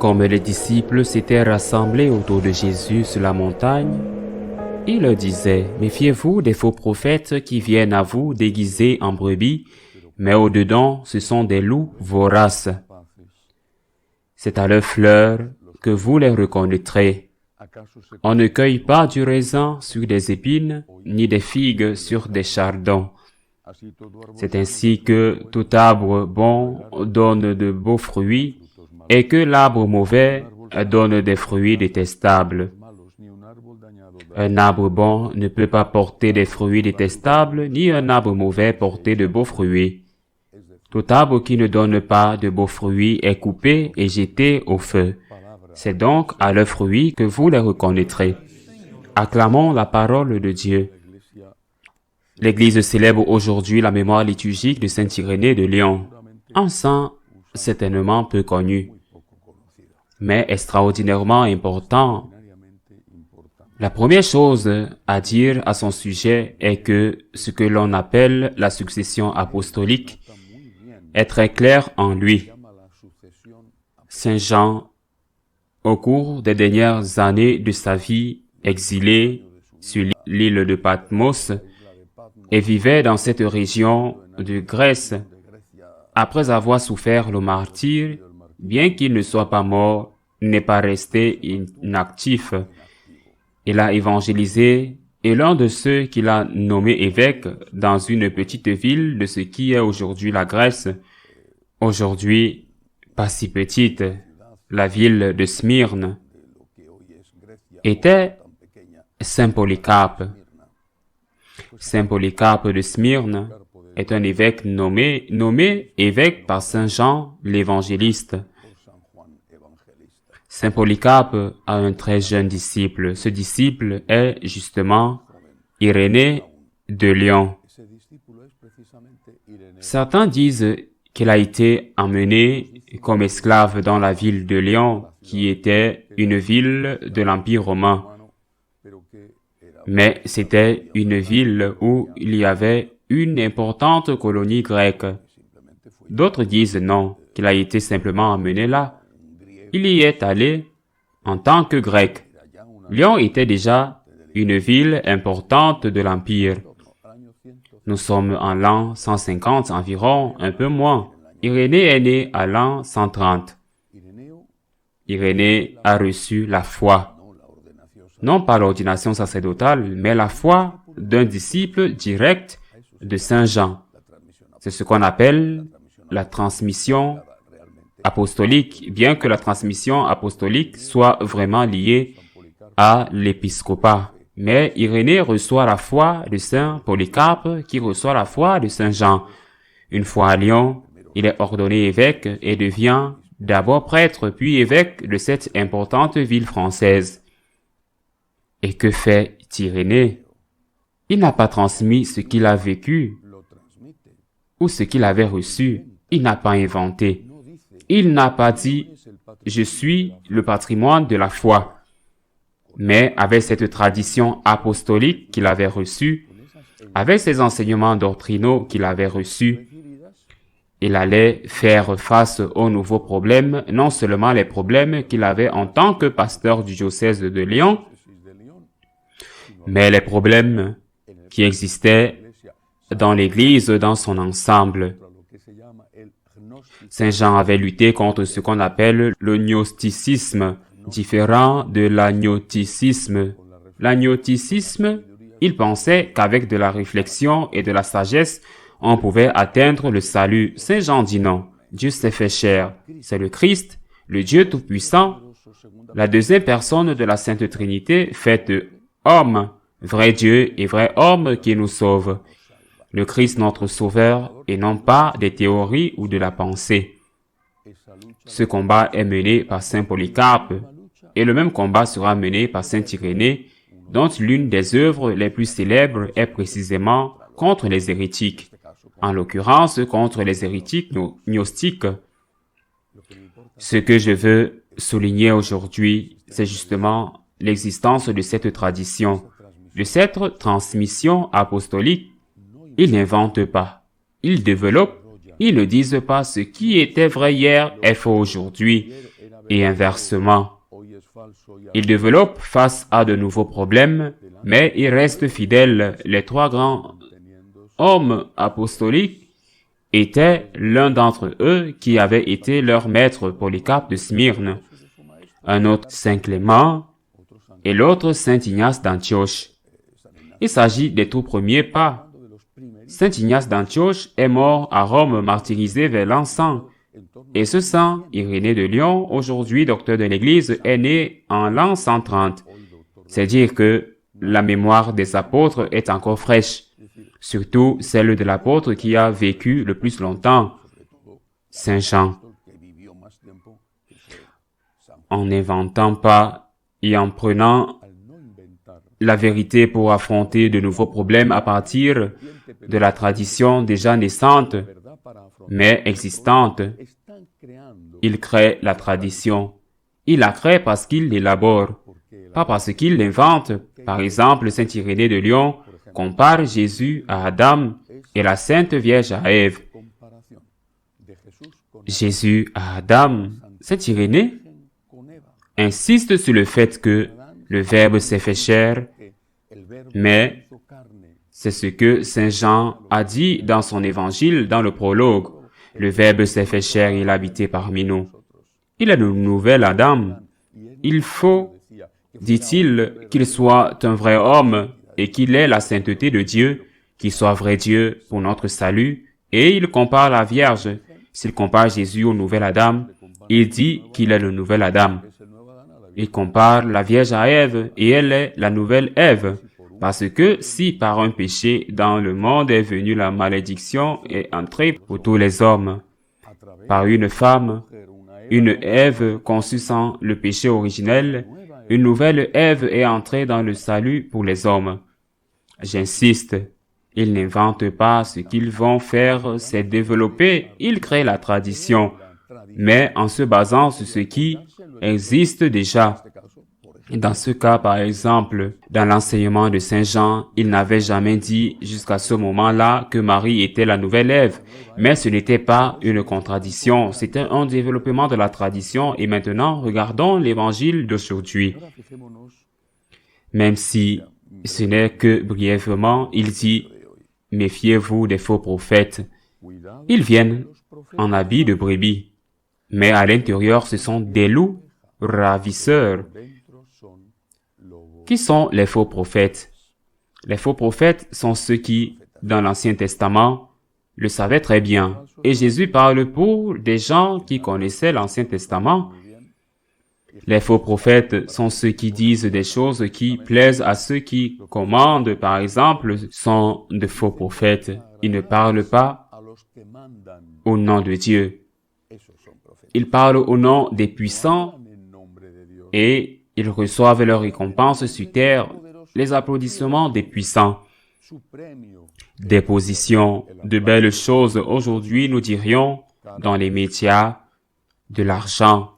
Comme les disciples s'étaient rassemblés autour de Jésus sur la montagne, il leur disait, « Méfiez-vous des faux prophètes qui viennent à vous déguisés en brebis, mais au-dedans, ce sont des loups voraces. C'est à leurs fleurs que vous les reconnaîtrez. On ne cueille pas du raisin sur des épines, ni des figues sur des chardons. C'est ainsi que tout arbre bon donne de beaux fruits, et que l'arbre mauvais donne des fruits détestables. Un arbre bon ne peut pas porter des fruits détestables, ni un arbre mauvais porter de beaux fruits. Tout arbre qui ne donne pas de beaux fruits est coupé et jeté au feu. C'est donc à leurs fruits que vous les reconnaîtrez. » Acclamons la parole de Dieu. L'Église célèbre aujourd'hui la mémoire liturgique de saint Irénée de Lyon, un saint certainement peu connu, mais extraordinairement important. La première chose à dire à son sujet est que ce que l'on appelle la succession apostolique est très clair en lui. Saint Jean, au cours des dernières années de sa vie exilé sur l'île de Patmos, et vivait dans cette région de Grèce, après avoir souffert le martyre, bien qu'il ne soit pas mort, n'est pas resté inactif. Il a évangélisé et l'un de ceux qu'il a nommé évêque dans une petite ville de ce qui est aujourd'hui la Grèce, aujourd'hui pas si petite, la ville de Smyrne, était Saint Polycarpe. Saint Polycarpe de Smyrne est un évêque nommé évêque par Saint Jean l'évangéliste. Saint Polycarpe a un très jeune disciple. Ce disciple est justement Irénée de Lyon. Certains disent qu'il a été emmené comme esclave dans la ville de Lyon, qui était une ville de l'Empire romain. Mais c'était une ville où il y avait une importante colonie grecque. D'autres disent non, qu'il a été simplement emmené là. Il y est allé en tant que grec. Lyon était déjà une ville importante de l'Empire. Nous sommes en l'an 150 environ, un peu moins. Irénée est né à l'an 130. Irénée a reçu la foi. Non pas l'ordination sacerdotale, mais la foi d'un disciple direct de Saint Jean. C'est ce qu'on appelle la transmission apostolique, bien que la transmission apostolique soit vraiment liée à l'épiscopat. Mais Irénée reçoit la foi de Saint Polycarpe, qui reçoit la foi de Saint Jean. Une fois à Lyon, il est ordonné évêque et devient d'abord prêtre, puis évêque de cette importante ville française. Et que fait Irénée? Il n'a pas transmis ce qu'il a vécu ou ce qu'il avait reçu. Il n'a pas inventé. Il n'a pas dit « je suis le patrimoine de la foi ». Mais avec cette tradition apostolique qu'il avait reçue, avec ses enseignements doctrinaux qu'il avait reçus, il allait faire face aux nouveaux problèmes, non seulement les problèmes qu'il avait en tant que pasteur du diocèse de Lyon, mais les problèmes qui existaient dans l'Église dans son ensemble. Saint Jean avait lutté contre ce qu'on appelle le gnosticisme, différent de l'agnosticisme. L'agnosticisme, il pensait qu'avec de la réflexion et de la sagesse, on pouvait atteindre le salut. Saint Jean dit non. Dieu s'est fait chair. C'est le Christ, le Dieu Tout-Puissant, la deuxième personne de la Sainte Trinité, faite homme, vrai Dieu et vrai homme qui nous sauve. Le Christ notre Sauveur et non pas des théories ou de la pensée. Ce combat est mené par Saint Polycarpe et le même combat sera mené par Saint Irénée, dont l'une des œuvres les plus célèbres est précisément contre les hérétiques, en l'occurrence contre les hérétiques gnostiques. Ce que je veux souligner aujourd'hui, c'est justement l'existence de cette tradition, de cette transmission apostolique. Ils n'inventent pas, ils développent, ils ne disent pas ce qui était vrai hier est faux aujourd'hui. et inversement. Il développe face à de nouveaux problèmes, mais il reste fidèle. Les trois grands hommes apostoliques étaient l'un d'entre eux qui avait été leur maître, Polycarpe de Smyrne, un autre Saint Clément et l'autre Saint Ignace d'Antioche. Il s'agit des tout premiers pas. Saint Ignace d'Antioche est mort à Rome, martyrisé vers l'an 100. Et ce saint, Irénée de Lyon, aujourd'hui docteur de l'Église, est né en l'an 130. C'est dire que la mémoire des apôtres est encore fraîche, surtout celle de l'apôtre qui a vécu le plus longtemps, Saint Jean. En n'inventant pas et en prenant la vérité pour affronter de nouveaux problèmes à partir de la tradition déjà naissante, mais existante, il crée la tradition. Il la crée parce qu'il l'élabore, pas parce qu'il l'invente. Par exemple, Saint Irénée de Lyon compare Jésus à Adam et la Sainte Vierge à Ève. Jésus à Adam, Saint Irénée insiste sur le fait que le Verbe s'est fait chair, mais c'est ce que Saint Jean a dit dans son évangile, dans le prologue. Le Verbe s'est fait chair, il a habité parmi nous. Il est le nouvel Adam. Il faut, dit-il, qu'il soit un vrai homme et qu'il ait la sainteté de Dieu, qu'il soit vrai Dieu pour notre salut. Et il compare la Vierge. S'il compare Jésus au nouvel Adam, il dit qu'il est le nouvel Adam. Il compare la Vierge à Ève et elle est la nouvelle Ève. Parce que si par un péché dans le monde est venue la malédiction est entrée pour tous les hommes, par une femme, une Ève conçue sans le péché originel, une nouvelle Ève est entrée dans le salut pour les hommes. J'insiste, ils n'inventent pas ce qu'ils vont faire, c'est développer, ils créent la tradition, mais en se basant sur ce qui existe déjà. Dans ce cas, par exemple, dans l'enseignement de Saint Jean, il n'avait jamais dit jusqu'à ce moment-là que Marie était la nouvelle Ève. Mais ce n'était pas une contradiction, c'était un développement de la tradition. Et maintenant, regardons l'évangile d'aujourd'hui. Même si ce n'est que brièvement, il dit « Méfiez-vous des faux prophètes. Ils viennent en habit de brebis, mais à l'intérieur, ce sont des loups ravisseurs. » Qui sont les faux prophètes? Les faux prophètes sont ceux qui, dans l'Ancien Testament, le savaient très bien. Et Jésus parle pour des gens qui connaissaient l'Ancien Testament. Les faux prophètes sont ceux qui disent des choses qui plaisent à ceux qui commandent, par exemple, sont de faux prophètes. Ils ne parlent pas au nom de Dieu. Ils parlent au nom des puissants et ils reçoivent leur récompense sur terre, les applaudissements des puissants. Des positions, de belles choses. Aujourd'hui, nous dirions, dans les médias, de l'argent.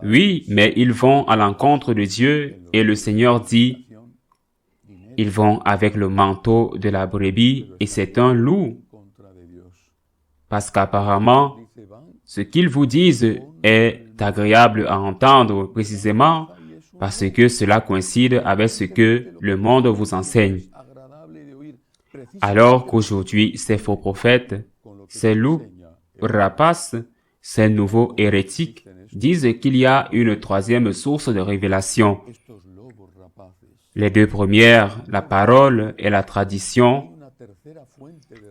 Oui, mais ils vont à l'encontre de Dieu et le Seigneur dit, ils vont avec le manteau de la brebis et c'est un loup. Parce qu'apparemment, ce qu'ils vous disent est agréable à entendre précisément parce que cela coïncide avec ce que le monde vous enseigne. Alors qu'aujourd'hui, ces faux prophètes, ces loups rapaces, ces nouveaux hérétiques disent qu'il y a une troisième source de révélation. Les deux premières, la parole et la tradition,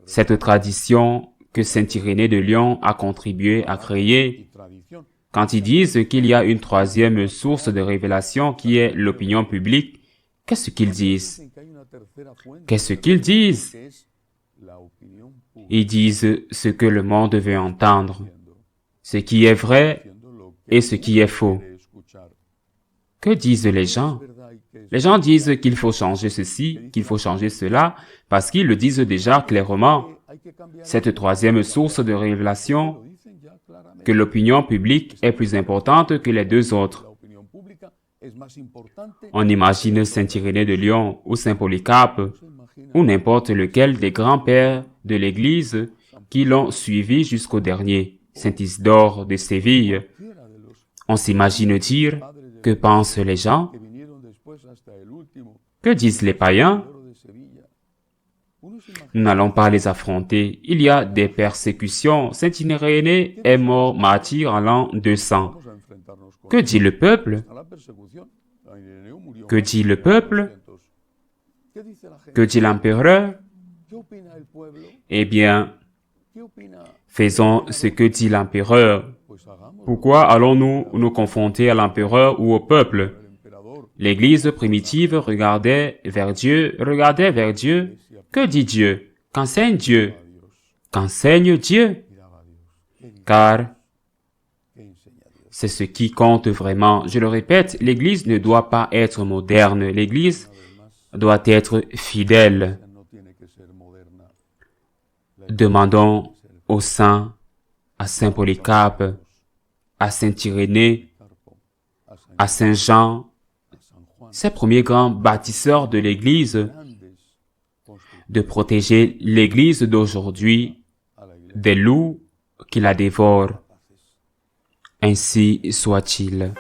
cette tradition que Saint Irénée de Lyon a contribué à créer. Quand ils disent qu'il y a une troisième source de révélation qui est l'opinion publique, qu'est-ce qu'ils disent? Qu'est-ce qu'ils disent? Ils disent ce que le monde veut entendre, ce qui est vrai et ce qui est faux. Que disent les gens? Les gens disent qu'il faut changer ceci, qu'il faut changer cela, parce qu'ils le disent déjà clairement. Cette troisième source de révélation, que l'opinion publique est plus importante que les deux autres. On imagine Saint Irénée de Lyon ou Saint Polycarpe ou n'importe lequel des grands-pères de l'Église qui l'ont suivi jusqu'au dernier, Saint Isidore de Séville On s'imagine dire, que pensent les gens? Que disent les païens? Nous n'allons pas les affronter. Il y a des persécutions. Saint Irénée est mort martyr en l'an 200. Que dit le peuple? Que dit le peuple? Que dit l'empereur? Eh bien, faisons ce que dit l'empereur. Pourquoi allons-nous nous confronter à l'empereur ou au peuple? L'Église primitive regardait vers Dieu. Que dit Dieu? Qu'enseigne Dieu? Qu'enseigne Dieu? Car c'est ce qui compte vraiment. Je le répète, l'Église ne doit pas être moderne. L'Église doit être fidèle. Demandons aux saints, à Saint Polycarpe, à Saint Irénée, à Saint Jean, ces premiers grands bâtisseurs de l'Église, de protéger l'Église d'aujourd'hui des loups qui la dévorent. Ainsi soit-il.